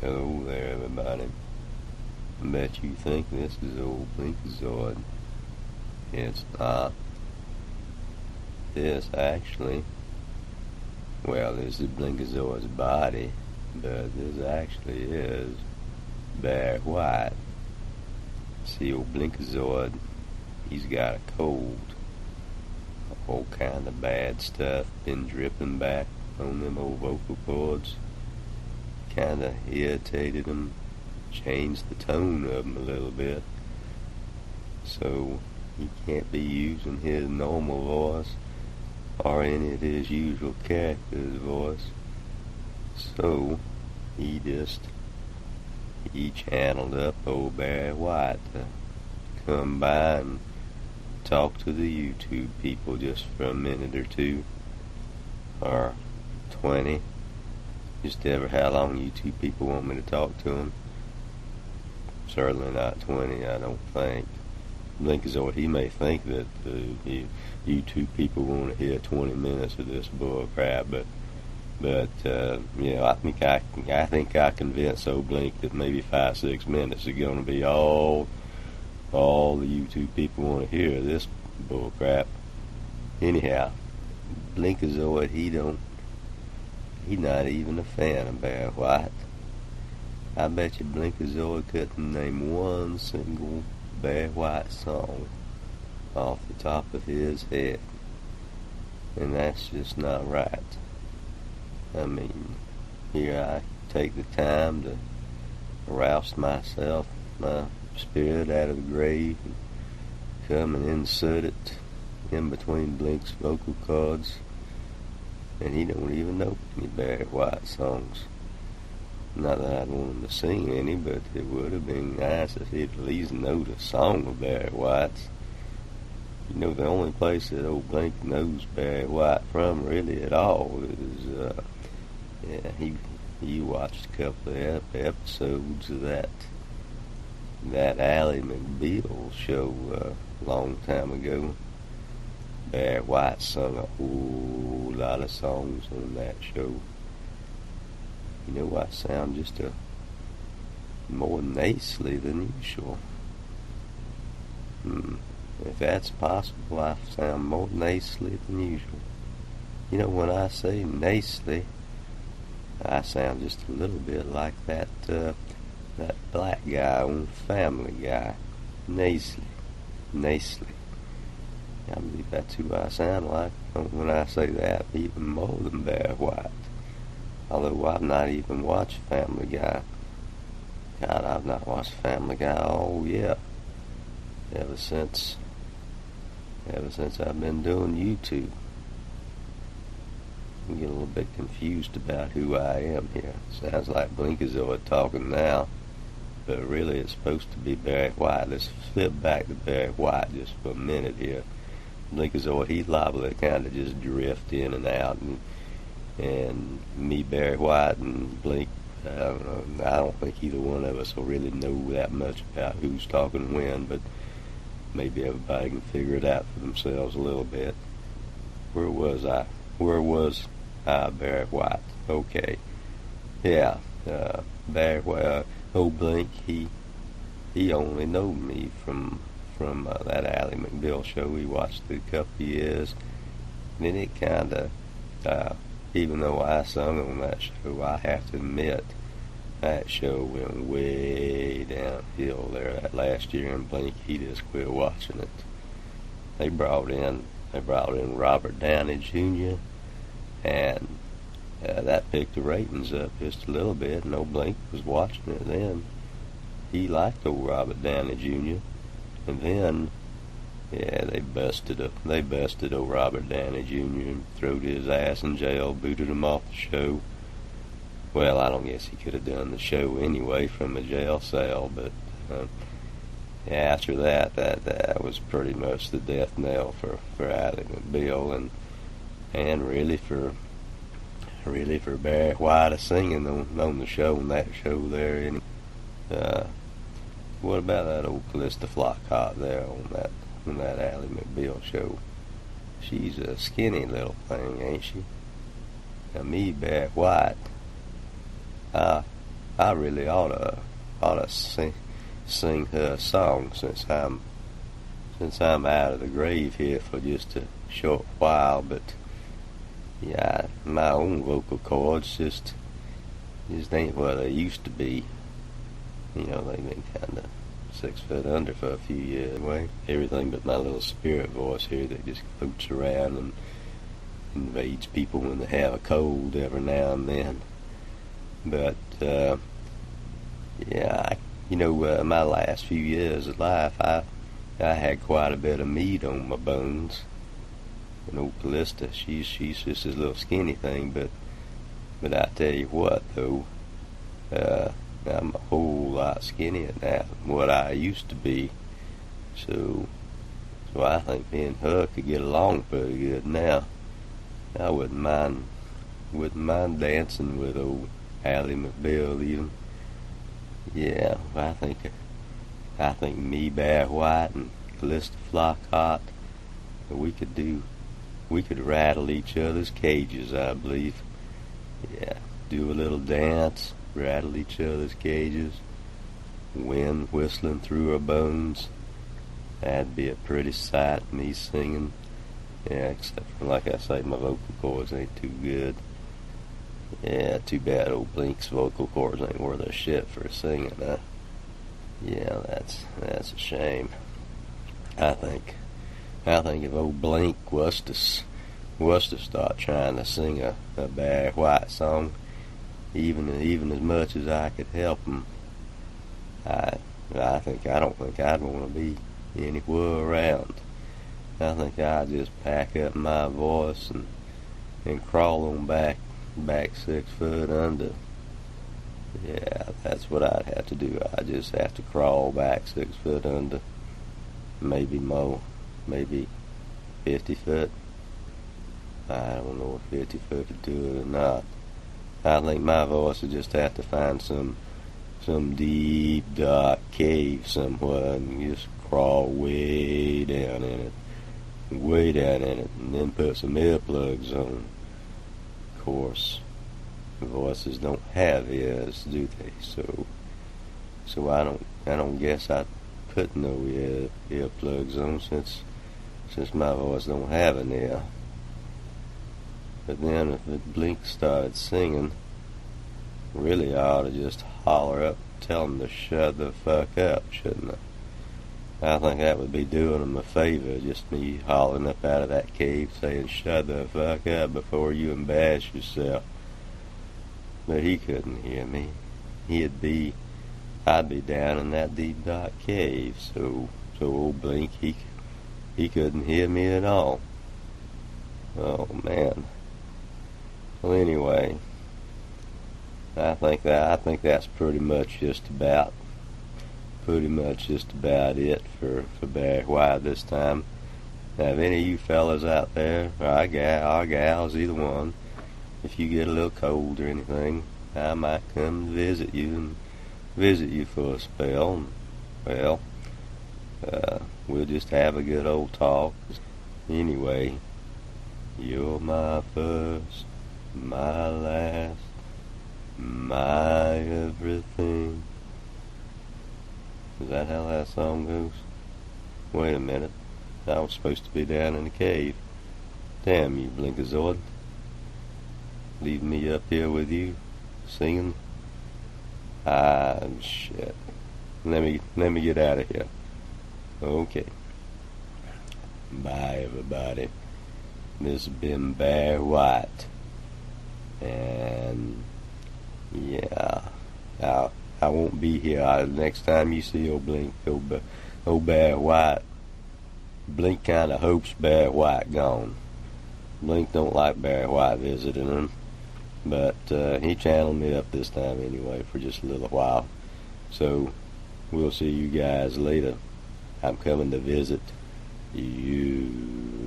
Hello there, everybody. I bet you think this is old Blinkazoid. It's not. This actually, well, this is Blinkazoid's body, but this actually is Bear White. See, old Blinkazoid, he's got a cold. All kind of bad stuff been dripping back on them old vocal cords. Kinda irritated him, changed the tone of him a little bit, so he can't be using his normal voice or any of his usual character's voice. So he channeled up old Barry White to come by and talk to the YouTube people just for a minute or two, or 20. Just ever how long YouTube people want me to talk to them. Certainly not 20, I don't think. Blinkazoid, he may think that the YouTube people want to hear 20 minutes of this bull crap, but I think I convinced old Blink that maybe 5-6 minutes is going to be all the YouTube people want to hear this bull crap. Anyhow, Blinkazoid, he's not even a fan of Bear White. I bet you Blinkazoid couldn't name one single Bear White song off the top of his head. And that's just not right. I mean, here I take the time to rouse myself, my spirit out of the grave, and come and insert it in between Blink's vocal cords. And he don't even know any Barry White songs. Not that I'd want him to sing any, but it would have been nice if he'd at least know the song of Barry White's. You know, the only place that old Blink knows Barry White from really at all is, he watched a couple of episodes of that Ally McBeal show a long time ago. Barry White sung a whole lot of songs on that show. You know, I sound just more nasally than usual. If that's possible, I sound more nasally than usual. You know, when I say nasally, I sound just a little bit like that black guy on Family Guy. Nasally. I believe that's who I sound like when I say that, even more than Bear White. Although I've not even watched Family Guy. God, I've not watched Family Guy all year. Ever since I've been doing YouTube. I get a little bit confused about who I am here. Sounds like Blinkazoid talking now, but really it's supposed to be Barry White. Let's flip back to Barry White just for a minute here. Blinkazoid, he's liable to kind of just drift in and out, and me, Barry White, and Blink, I don't know, I don't think either one of us will really know that much about who's talking when, but maybe everybody can figure it out for themselves a little bit. Where was I, Barry White? Okay. Yeah, Barry White, old Blink, he only know me from that Ally McBeal show he watched a couple of years. And then it kind of, even though I sung on that show, I have to admit, that show went way downhill there that last year, and Blink, he just quit watching it. They brought in Robert Downey Jr., and that picked the ratings up just a little bit, and old Blink was watching it then. He liked old Robert Downey Jr., and then, yeah, they busted old Robert Downey Jr. and throwed his ass in jail, booted him off the show. Well, I don't guess he could have done the show anyway from a jail cell, but yeah, after that was pretty much the death knell for Ally McBeal, and really for Barry White singing on the show, on that show there. What about that old Callista Flockhart there on that Ally McBeal show? She's a skinny little thing, ain't she? Now me, Barry White, I I really oughta sing her a song since I'm out of the grave here for just a short while. But yeah, my own vocal cords just ain't what they used to be. You know, they've been kind of 6 foot under for a few years anyway. Everything but my little spirit voice here that just floats around and invades people when they have a cold every now and then. But yeah, my last few years of life, I had quite a bit of meat on my bones. And old Callista, she's just this little skinny thing, but I tell you what though, I'm a whole lot skinnier now than what I used to be. So I think me and her could get along pretty good now. I wouldn't mind dancing with old Allie McBill even. Yeah, I think me, Bear White, and Callista Flockhart, we could rattle each other's cages, I believe. Yeah, do a little dance, rattle each other's cages, wind whistling through our bones. That'd be a pretty sight, me singing. Yeah, except for, like I say, my vocal cords ain't too good. Yeah, too bad old Blink's vocal cords ain't worth a shit for singing, huh? Yeah, that's a shame. I think if old Blink was to start trying to sing a Barry White song, even as much as I could help him, I don't think I'd want to be anywhere around. I think I'd just pack up my voice and crawl on back 6 foot under. Yeah, that's what I'd have to do. I'd just have to crawl back 6 foot under. Maybe more. Maybe 50 foot. I don't know if 50 foot would do it or not. I think my voice would just have to find some deep, dark cave somewhere and just crawl way down in it. And then put some earplugs on. Of course, voices don't have ears, do they? So I don't guess I'd put no earplugs on since my voice don't have an ear. But then if Blink started singing, really I ought to just holler up, tell them to shut the fuck up, shouldn't I? I think that would be doing them a favor, just me hollering up out of that cave saying, shut the fuck up before you embarrass yourself. But he couldn't hear me. I'd be down in that deep dark cave, so old Blink, he couldn't hear me at all. Oh man. Well, anyway, I think that's pretty much just about it for Barry White this time. Now, if any of you fellas out there, or gals, either one, if you get a little cold or anything, I might come visit you for a spell. Well, we'll just have a good old talk. Anyway, you're my first, my last, my everything. Is that how that song goes? Wait a minute. I was supposed to be down in the cave. Damn you, Blinkazoid. Leave me up here with you, singing. Shit. Let me get out of here. Okay. Bye, everybody. This has been Barry White. And yeah, I won't be here. Next time you see old Barry White, Blink kind of hopes Barry White gone. Blink don't like Barry White visiting him, but he channeled me up this time anyway for just a little while. So we'll see you guys later. I'm coming to visit you.